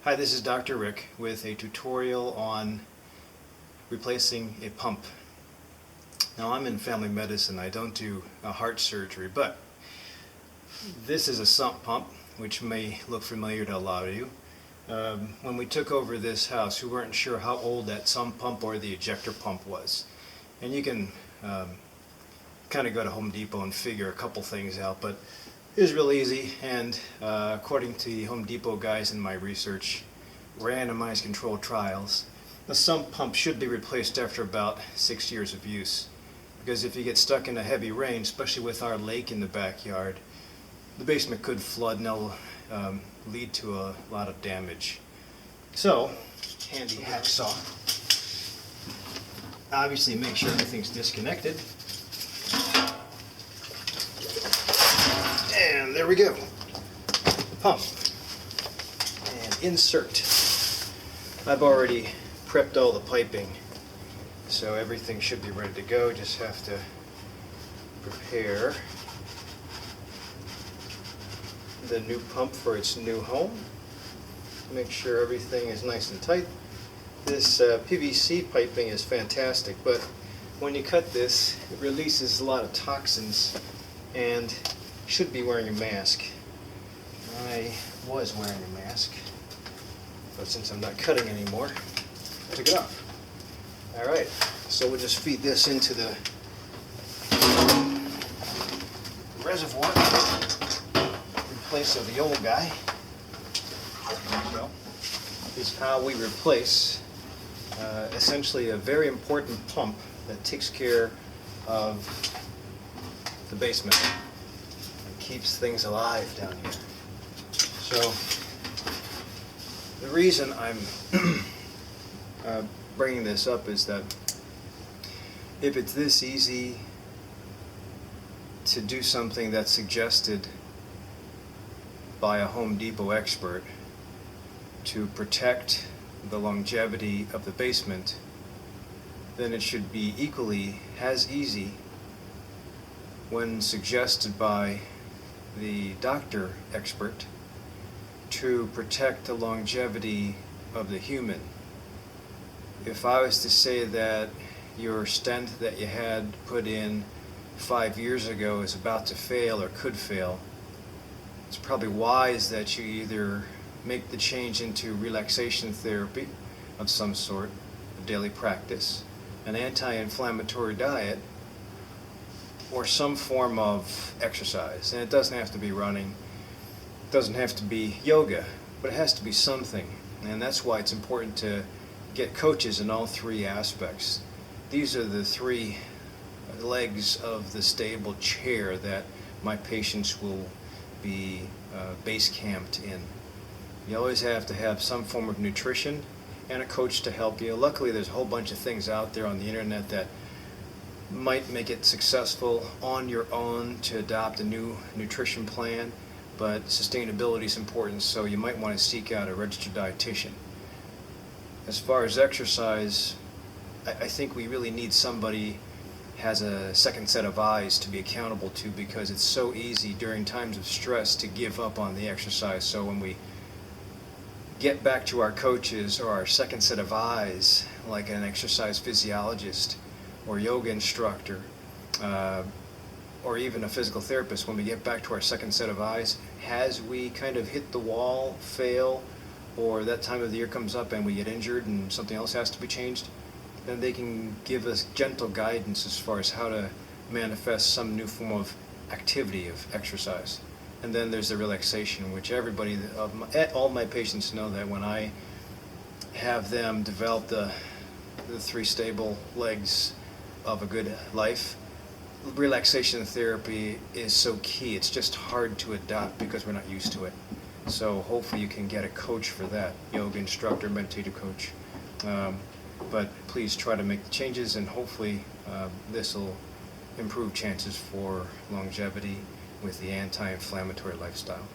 Hi, this is Dr. Rick with a tutorial on replacing a pump. Now, I'm in family medicine. I don't do heart surgery, but this is a sump pump, which may look familiar to a lot of you. When we took over this house, we weren't sure how old that sump pump or the ejector pump was. And you can kind of go to Home Depot and figure a couple things out, but it was real easy, and according to the Home Depot guys in my research, randomized controlled trials, the sump pump should be replaced after about 6 years of use. Because if you get stuck in a heavy rain, especially with our lake in the backyard, the basement could flood and that'll lead to a lot of damage. So, handy hacksaw. Obviously make sure everything's disconnected. And there we go. The pump. And insert. I've already prepped all the piping, so everything should be ready to go. Just have to prepare the new pump for its new home. Make sure everything is nice and tight. This PVC piping is fantastic, but when you cut this, it releases a lot of toxins and should be wearing a mask. I was wearing a mask, but since I'm not cutting anymore, I took it off. Alright, so we'll just feed this into the reservoir in place of the old guy. So, this is how we replace essentially a very important pump that takes care of the basement and keeps things alive down here. So, the reason I'm bringing this up is that if it's this easy to do something that's suggested by a Home Depot expert to protect the longevity of the basement, then it should be equally as easy when suggested by the doctor expert to protect the longevity of the human. If I was to say that your stent that you had put in 5 years ago is about to fail or could fail, it's probably wise that you either make the change into relaxation therapy of some sort, a daily practice, an anti-inflammatory diet, or some form of exercise. And it doesn't have to be running, it doesn't have to be yoga, but it has to be something. And that's why it's important to get coaches in all three aspects. These are the three legs of the stable chair that my patients will be base camped in. You always have to have some form of nutrition and a coach to help you. Luckily, there's a whole bunch of things out there on the internet that might make it successful on your own to adopt a new nutrition plan, but sustainability is important, so you might want to seek out a registered dietitian. As far as exercise, I think we really need somebody has a second set of eyes to be accountable to, because it's so easy during times of stress to give up on the exercise. So when we get back to our coaches or our second set of eyes, like an exercise physiologist or yoga instructor, or even a physical therapist, when we get back to our second set of eyes, as we kind of hit the wall, fail, or that time of the year comes up and we get injured and something else has to be changed, then they can give us gentle guidance as far as how to manifest some new form of activity, of exercise. And then there's the relaxation, which everybody, all my patients know that when I have them develop the three stable legs of a good life, relaxation therapy is so key. It's just hard to adopt because we're not used to it. So hopefully you can get a coach for that, yoga instructor, meditative coach. But please try to make the changes, and hopefully this will improve chances for longevity with the anti-inflammatory lifestyle.